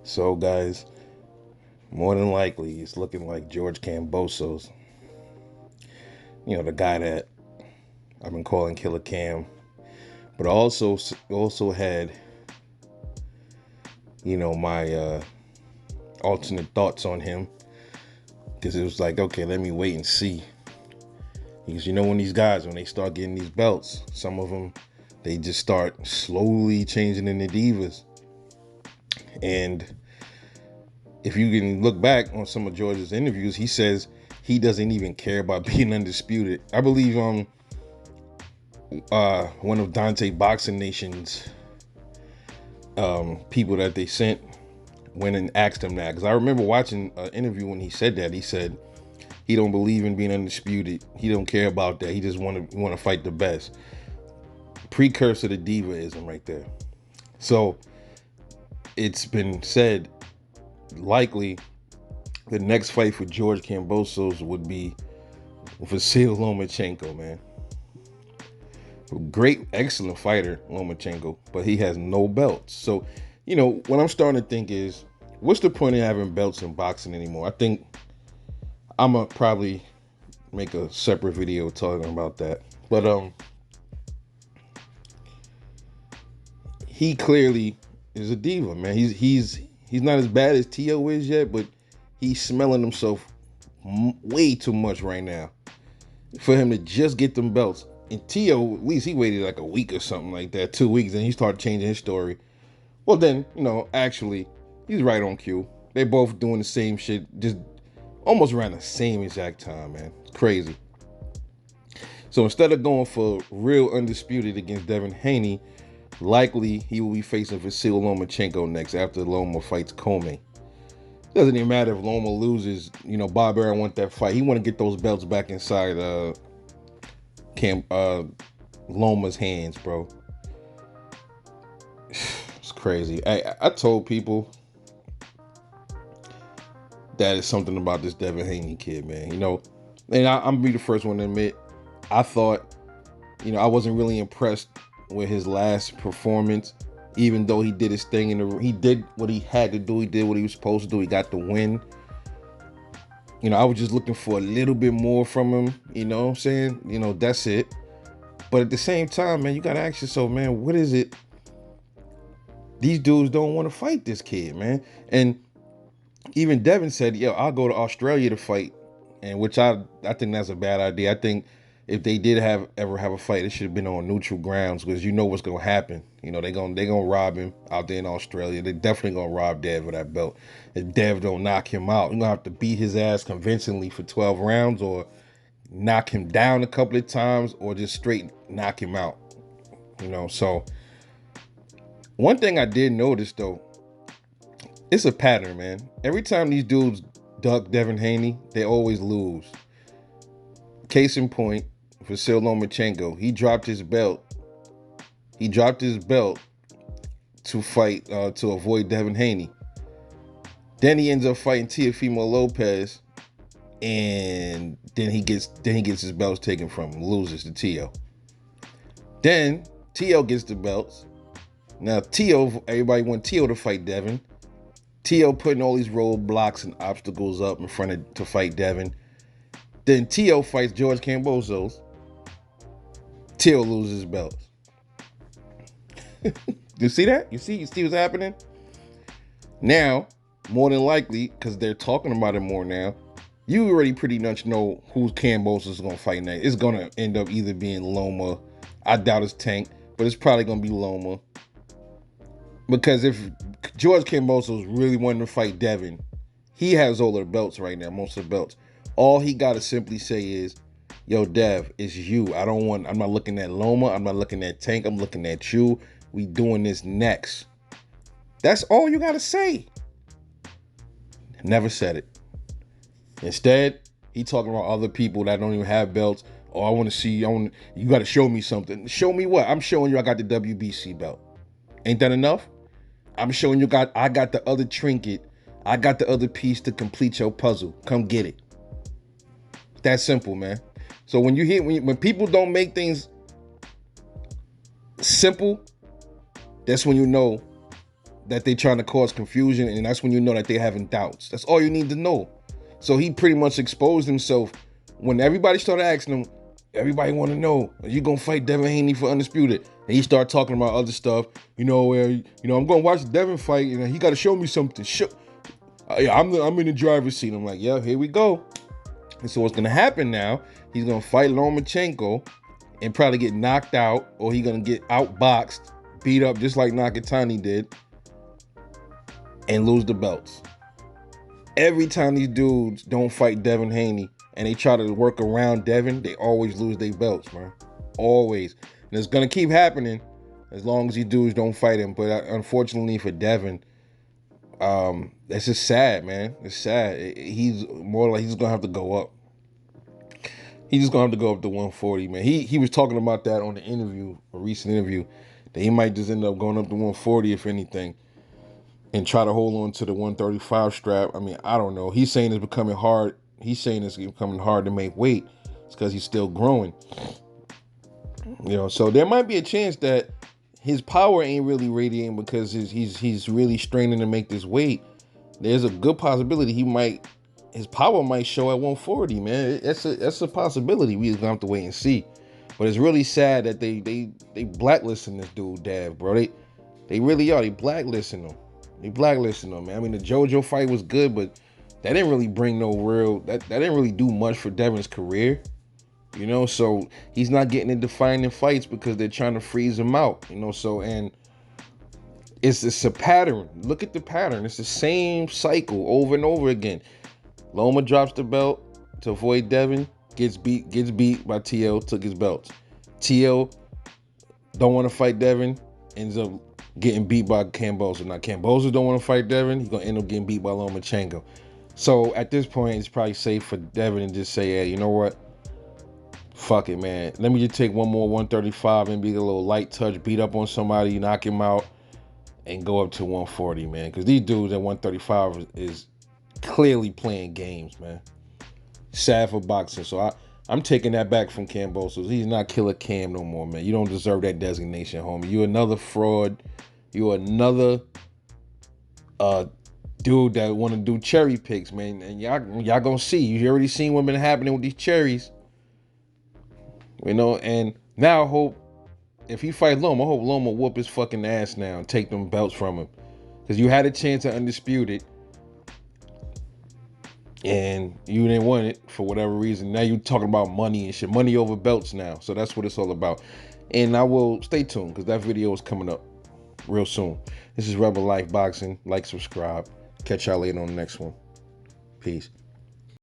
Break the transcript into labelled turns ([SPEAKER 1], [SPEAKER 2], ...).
[SPEAKER 1] So, guys, more than likely, it's looking like George Kambosos. The guy that I've been calling Killer Cam, but also had my alternate thoughts on him because it was like, okay, let me wait and see. Because when these guys, when they start getting these belts, some of them they just start slowly changing into divas. And if you can look back on some of George's interviews, he says he doesn't even care about being undisputed. I believe one of Dante Boxing Nation's people that they sent went and asked him that, because I remember watching an interview when he said that. He said he don't believe in being undisputed. He don't care about that. He just want to fight the best. Precursor to divaism right there. So it's been said likely the next fight for George Kambosos would be Vasily Lomachenko, man. Great, excellent fighter, Lomachenko, but he has no belts. So, what I'm starting to think is, what's the point of having belts in boxing anymore? I think I'm gonna probably make a separate video talking about that. But he clearly is a diva, man. He's not as bad as Tio is yet, but he's smelling himself way too much right now for him to just get them belts. And Tio, at least he waited like a week or something like that, 2 weeks, and he started changing his story. Well, then, actually, he's right on cue. They're both doing the same shit, just almost around the same exact time, man. It's crazy. So instead of going for real undisputed against Devin Haney, likely he will be facing Vasily Lomachenko next after Loma fights Comey. Doesn't even matter if Loma loses. Bob Arum want that fight. He want to get those belts back inside Loma's hands, bro. It's crazy. I told people that is something about this Devin Haney kid, man. And I'm gonna be the first one to admit, I thought, I wasn't really impressed with his last performance, even though he did his thing he did what he had to do. He did what he was supposed to do. He got the win. I was just looking for a little bit more from him. You know what I'm saying? That's it. But at the same time, man, you gotta ask yourself, man, what is it? These dudes don't want to fight this kid, man. And even Devin said, yo, I'll go to Australia to fight. And which I think that's a bad idea. I think if they did ever have a fight, it should have been on neutral grounds, because what's gonna happen. They're gonna rob him out there in Australia. They're definitely gonna rob Dev of that belt. If Dev don't knock him out, you're gonna have to beat his ass convincingly for 12 rounds, or knock him down a couple of times, or just straight knock him out. So one thing I did notice though, it's a pattern, man. Every time these dudes duck Devin Haney, they always lose. Case in point, Vasily Lomachenko, he dropped his belt. He dropped his belt to fight to avoid Devin Haney. Then he ends up fighting Teofimo Lopez, and then he gets his belts taken from him, loses to Tio. Then Tio gets the belts. Now everybody want Tio to fight Devin. Tio putting all these roadblocks and obstacles up in front to fight Devin. Then Tio fights George Kambosos. Tio loses his belts. You see that? You see what's happening? Now, more than likely, because they're talking about it more now, you already pretty much know who Kambosos is going to fight next. It's going to end up either being Loma. I doubt it's Tank, but it's probably going to be Loma. Because if George Kambosos really wanted to fight Devin, he has all the belts right now, most of the belts. All he got to simply say is, yo, Dev, it's you. I'm not looking at Loma. I'm not looking at Tank. I'm looking at you. We doing this next. That's all you got to say. Never said it. Instead, he talking about other people that don't even have belts. Oh, I want to see, you got to show me something. Show me what? I'm showing you I got the WBC belt. Ain't that enough? I'm showing you I got the other trinket. I got the other piece to complete your puzzle. Come get it. That simple, man. So when people don't make things simple, that's when you know that they trying to cause confusion, and that's when you know that they having doubts. That's all you need to know. So he pretty much exposed himself when everybody started asking him. Everybody want to know, are you gonna fight Devin Haney for undisputed? And he started talking about other stuff. I'm gonna watch Devin fight, and he got to show me something. I'm in the driver's seat. I'm like, yeah, here we go. And so what's gonna happen now? He's gonna fight Lomachenko and probably get knocked out, or he's gonna get outboxed, beat up just like Nakatani did, and lose the belts. Every time these dudes don't fight Devin Haney and they try to work around Devin, they always lose their belts, man. Always. And it's gonna keep happening as long as these dudes don't fight him. But unfortunately for Devin, that's just sad, man. It's sad. He's more like he's gonna have to go up. He's just gonna have to go up to 140, man. He was talking about that on the interview, a recent interview, that he might just end up going up to 140 if anything, and try to hold on to the 135 strap. I mean, I don't know. He's saying it's becoming hard. He's saying it's becoming hard to make weight. It's because he's still growing. So there might be a chance that his power ain't really radiating because he's really straining to make this weight. There's a good possibility his power might show at 140, man. That's a possibility. We just gonna have to wait and see. But it's really sad that they blacklisting this dude, Dav, bro. They really are. They blacklisting him. Man. I mean, the JoJo fight was good, but that didn't really bring no real. That didn't really do much for Devin's career. So he's not getting in defining fights because they're trying to freeze him out. And it's a pattern. Look at the pattern. It's the same cycle over and over again. Loma drops the belt to avoid Devin, gets beat by TL, took his belts. TL don't want to fight Devin, ends up getting beat by Kambosos. Now Kambosos don't want to fight Devin, he's gonna end up getting beat by Lomachenko. So at this point, it's probably safe for Devin to just say, hey, you know what? Fuck it, man. Let me just take one more 135 and be a little light touch, beat up on somebody, knock him out, and go up to 140, man. Because these dudes at 135 is clearly playing games, man. Sad for boxing. So I'm taking that back from Kambosos. He's not Killer Cam no more, man. You don't deserve that designation, homie. You another fraud. You another dude that want to do cherry picks, man. And y'all gonna see. You already seen what's been happening with these cherries. And now I hope if he fight Loma, I hope Loma whoop his fucking ass now and take them belts from him. Because you had a chance at undisputed, and you didn't want it for whatever reason. Now you talking about money and shit. Money over belts now. So that's what it's all about. And I will stay tuned because that video is coming up real soon. This is Rebel Life Boxing. Like, subscribe. Catch y'all later on the next one. Peace.